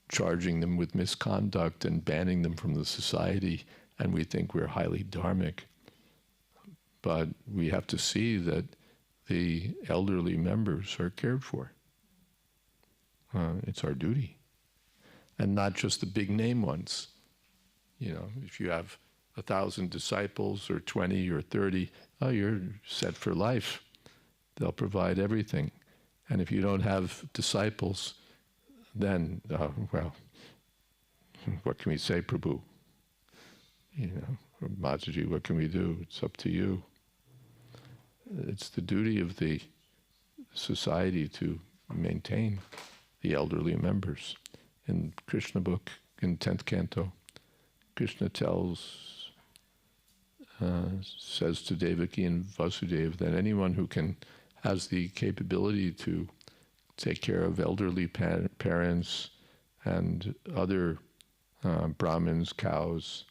charging them with misconduct and banning them from the society, and we think we're highly dharmic. But we have to see that the elderly members are cared for. It's our duty. And not just the big name ones. You know, if you have 1,000 disciples or 20 or 30, oh, you're set for life. They'll provide everything. And if you don't have disciples, then, well, what can we say, Prabhu? You know, Mataji, what can we do? It's up to you. It's the duty of the society to maintain the elderly members. In Krishna book, in 10th canto, Krishna says to Devaki and Vasudeva that anyone who has the capability to take care of elderly parents and other Brahmins, cows,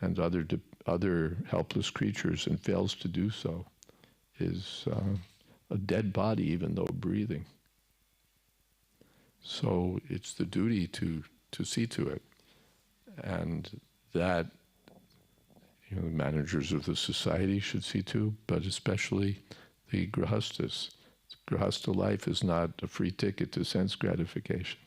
and other helpless creatures, and fails to do so, is a dead body, even though breathing. So it's the duty to see to it, and that, you know, the managers of the society should see to, but especially the grihastas. Grihastha life is not a free ticket to sense gratification.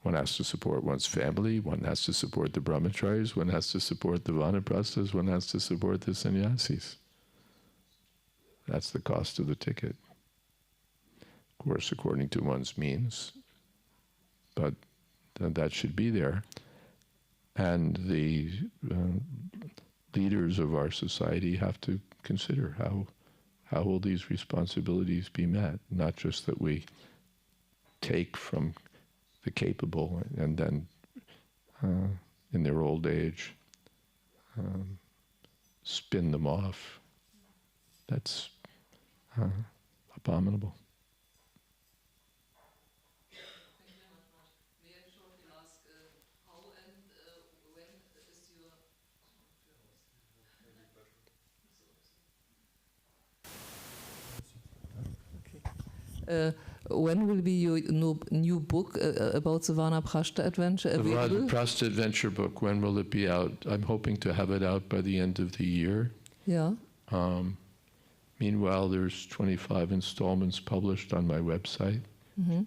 One has to support one's family, one has to support the brahmacharis, one has to support the vanaprasthas, one has to support the sannyasis. That's the cost of the ticket. Of course, according to one's means, but that should be there. And the leaders of our society have to consider how will these responsibilities be met, not just that we take from the capable and then in their old age spin them off. That's abominable. When will be your new book about the Vanaprastha adventure available? The Vanaprastha adventure book, when will it be out? I'm hoping to have it out by the end of the year. Yeah. Meanwhile, there's 25 installments published on my website,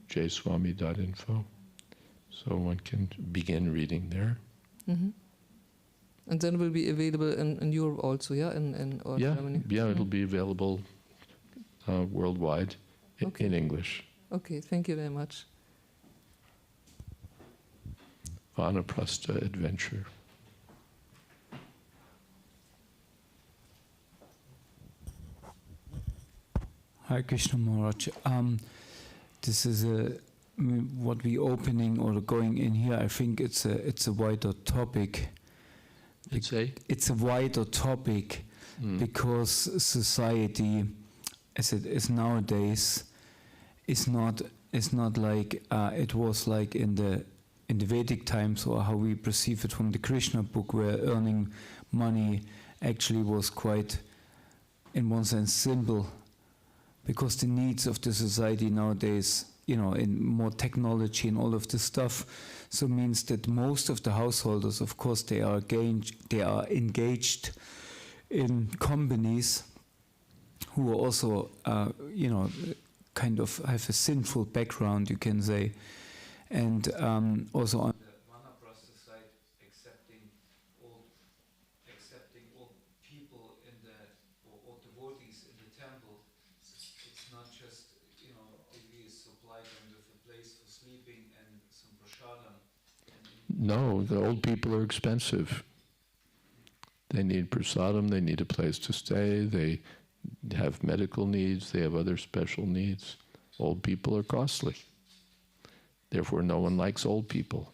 jswami.info. So one can begin reading there. Mm-hmm. And then it will be available in Europe also, yeah? In Germany? Yeah, it'll be available worldwide in English. Okay, thank you very much. Vanaprastha adventure. Hare Krishna Maharaj. This is what we opening or going in here. I think it's a wider topic. It's a wider topic because society, as it is nowadays, is not like it was like in the Vedic times, or how we perceive it from the Krishna book, where earning money actually was quite, in one sense, simple. Because the needs of the society nowadays, you know, in more technology and all of this stuff, so means that most of the householders, of course, they are engaged in companies who are also, you know, kind of have a sinful background, you can say, and also on the Vanaprastha side, accepting all people in or devotees in the temple. It's not just, you know, we supply them with a place for sleeping and some prasadam. No, the old people are expensive. They need prasadam, they need a place to stay, they have medical needs, they have other special needs. Old people are costly. Therefore, no one likes old people.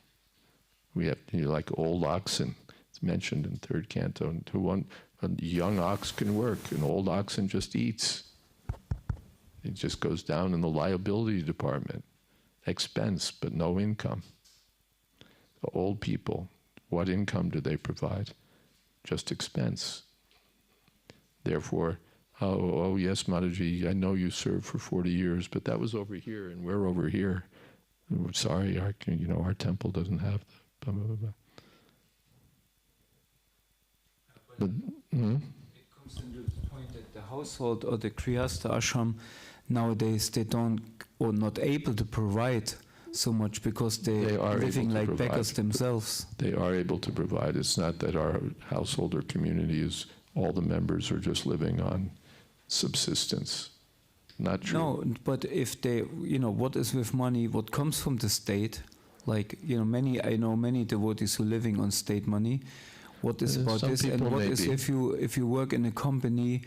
We have, like old oxen. It's mentioned in third canto. A young ox can work, an old oxen just eats. It just goes down in the liability department. Expense, but no income. The old people, what income do they provide? Just expense. Therefore, oh yes, Maharaji, I know you served for 40 years, but that was over here, and we're over here. We're sorry, our temple doesn't have the blah, blah, blah, blah. But, It comes into the point that the household or the Grihastha ashram nowadays, they don't or not able to provide so much because they are living like beggars themselves. They are able to provide. It's not that our household or community is, all the members are just living on subsistence. Not true. No, but if they, what is with money, what comes from the state, like, I know many devotees who are living on state money. What is about this, and what is if you work in a company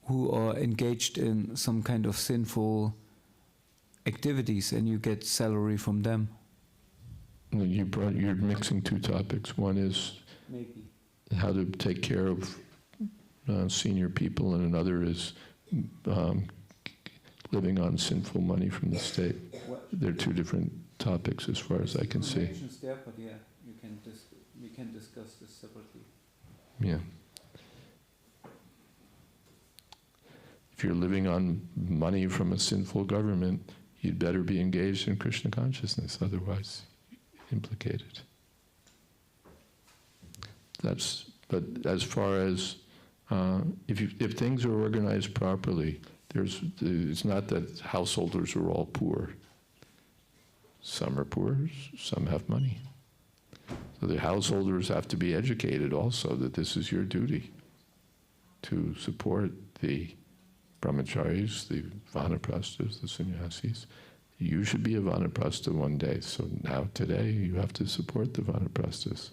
who are engaged in some kind of sinful activities and you get salary from them? You're mixing two topics. One is Maybe how to take care of senior people, and another is living on sinful money from the state. They're two different topics as far as I can see. there, but yeah, we can discuss this separately. Yeah. If you're living on money from a sinful government, you'd better be engaged in Krishna consciousness, otherwise implicated. But as far as if things are organized properly, it's not that householders are all poor. Some are poor, some have money. So the householders have to be educated also that this is your duty to support the brahmacharis, the vanaprasthas, the sannyasis. You should be a vanaprastha one day, so now today you have to support the vanaprasthas.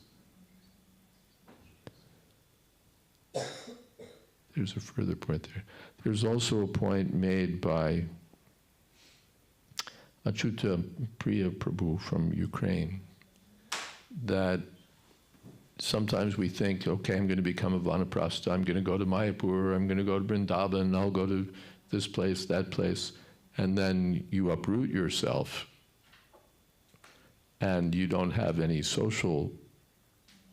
There's a further point there. There's also a point made by Achyuta Priya Prabhu from Ukraine that sometimes we think, okay, I'm going to become a vanaprastha, I'm going to go to Mayapur, I'm going to go to Vrindavan, I'll go to this place, that place, and then you uproot yourself and you don't have any social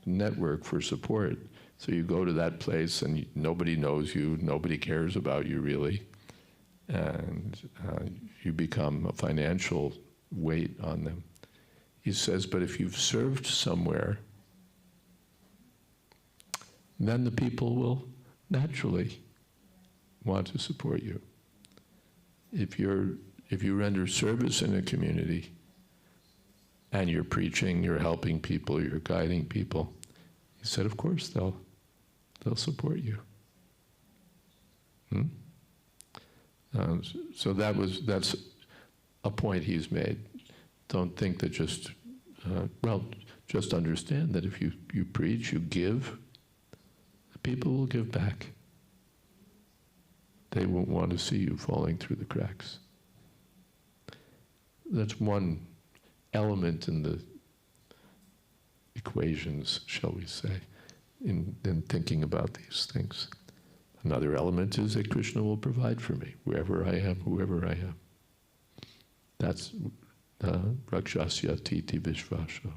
network for support. So you go to that place and nobody knows you, nobody cares about you really, and you become a financial weight on them. He says, but if you've served somewhere, then the people will naturally want to support you. If you render service in a community and you're preaching, you're helping people, you're guiding people, he said, of course they'll support you. So that's a point he's made. Don't think that just understand that if you preach, you give, the people will give back. They won't want to see you falling through the cracks. That's one element in the equations, shall we say, in thinking about these things. Another element is that Krishna will provide for me, wherever I am, whoever I am. That's Rakshasya Titi Vishvasho.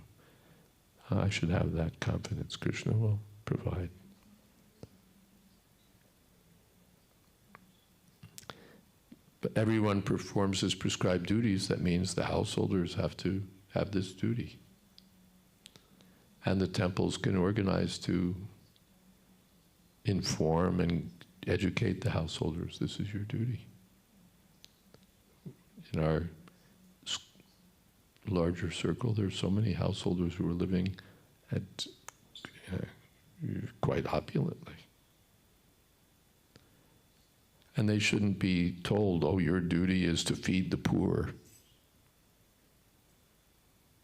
I should have that confidence. Krishna will provide. But everyone performs his prescribed duties. That means the householders have to have this duty. And the temples can organize to inform and educate the householders. This is your duty. In our larger circle, there's so many householders who are living at quite opulently. And they shouldn't be told, oh, your duty is to feed the poor.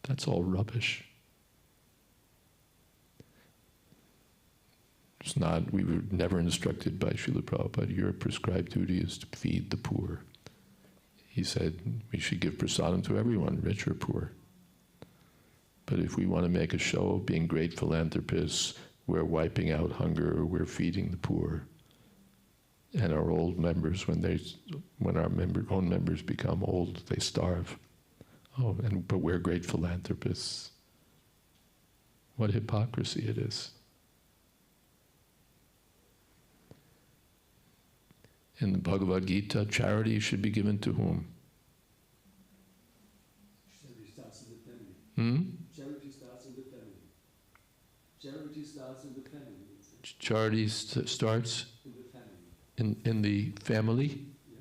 That's all rubbish. It's not, we were never instructed by Srila Prabhupada, your prescribed duty is to feed the poor. He said we should give prasadam to everyone, rich or poor. But if we want to make a show of being great philanthropists, we're wiping out hunger, we're feeding the poor. And our old members, when our own members become old, they starve. Oh, but we're great philanthropists. What hypocrisy it is. In the Bhagavad Gita, charity should be given to whom? Charity starts in the family. Hmm? Charity starts in the family. Charity starts in the family. Charity starts In the family. in the family? Yeah.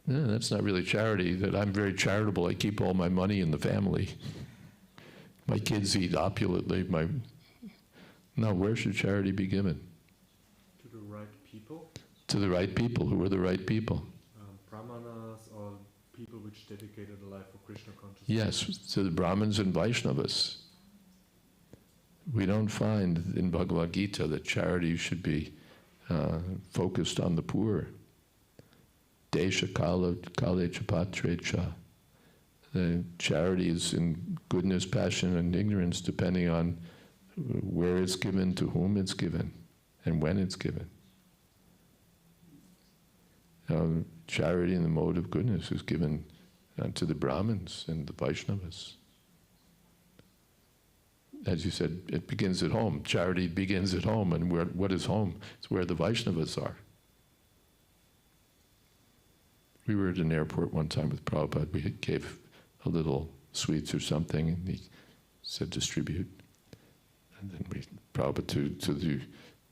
No, that's not really charity. That I'm very charitable. I keep all my money in the family. My kids eat opulently. No, where should charity be given? To the right people, To the right people. Who are the right people? brahmanas or people which dedicated a life for Krishna consciousness. Yes, to the Brahmins and Vaishnavas. We don't find in Bhagavad Gita that charity should be focused on the poor. Desha kala kale chapatre cha. The charity is in goodness, passion, and ignorance, depending on where it's given, to whom it's given, and when it's given. Charity in the mode of goodness is given to the Brahmins and the Vaishnavas. As you said, it begins at home. Charity begins at home, and what is home? It's where the Vaishnavas are. We were at an airport one time with Prabhupada. We gave a little sweets or something, and he said, distribute. And then Prabhupada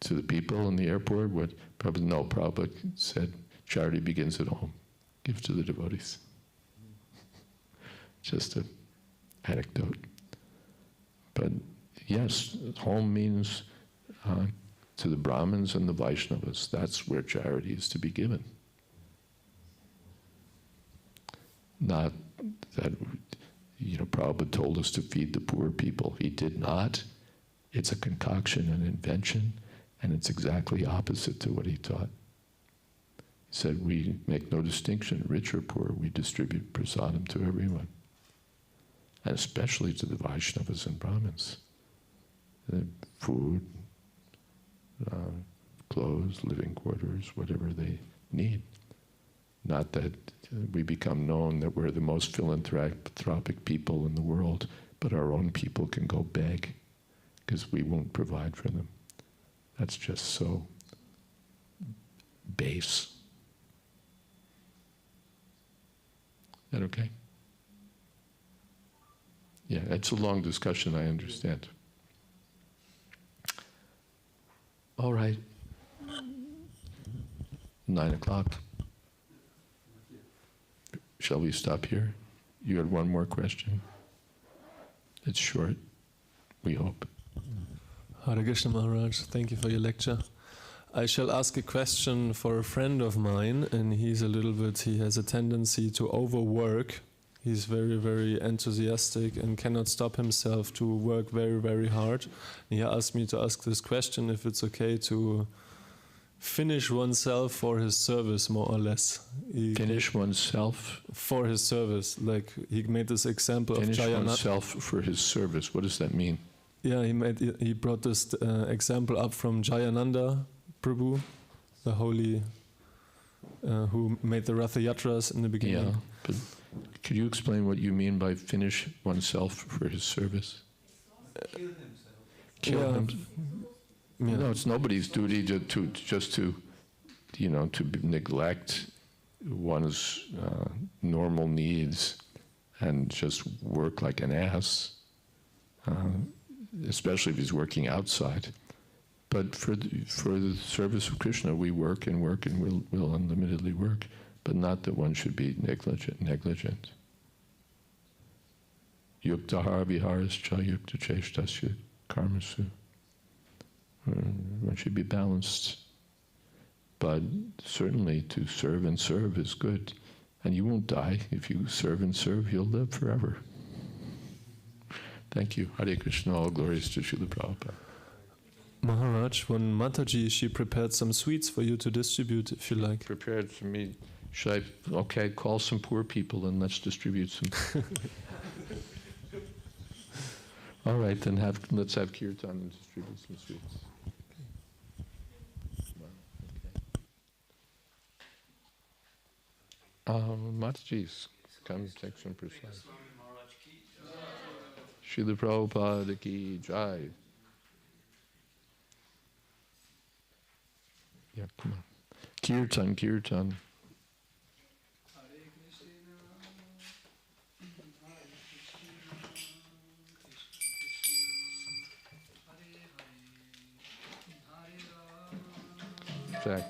to the people in the airport, Prabhupada said, charity begins at home. Give to the devotees. Just an anecdote. But yes, home means to the Brahmins and the Vaishnavas. That's where charity is to be given. Not that, Prabhupada told us to feed the poor people. He did not. It's a concoction, an invention, and it's exactly opposite to what he taught. He said, we make no distinction, rich or poor. We distribute prasadam to everyone, and especially to the Vaishnavas and Brahmins. Food, clothes, living quarters, whatever they need. Not that we become known that we're the most philanthropic people in the world, but our own people can go beg because we won't provide for them. That's just so base. Is that okay? Yeah, it's a long discussion, I understand. All right. 9 o'clock. Shall we stop here? You had one more question? It's short, we hope. Hare Krishna Maharaj, thank you for your lecture. I shall ask a question for a friend of mine, and he has a tendency to overwork. He's very, very enthusiastic and cannot stop himself to work very, very hard. And he asked me to ask this question, if it's okay to finish oneself for his service, more or less. Finish oneself? For his service. Like, he made this example of Jayadvaita. Finish oneself for his service. What does that mean? Yeah, he brought this example up from Jayadvaita Prabhu, the holy, who made the Ratha Yatras in the beginning. Yeah, but could you explain what you mean by finish oneself for his service? Kill himself. Kill him? Yeah. No, it's nobody's duty to neglect one's normal needs and just work like an ass, especially if he's working outside. But for the service of Krishna, we work and will unlimitedly work, but not that one should be negligent. Yuktahara viharascha yukta cheshtasya karmasu. One should be balanced. But certainly to serve and serve is good. And you won't die. If you serve and serve, you'll live forever. Thank you. Hare Krishna, all glories to Srila Prabhupada. Maharaj, when Mataji, she prepared some sweets for you to distribute, if you like. Prepared for me. Call some poor people and let's distribute some. All right, then let's have kirtan and distribute some sweets. Mataji's, come take some prasad. Srila Prabhupada ki jai. Yeah, come on. Kirtan, kirtan. Exact.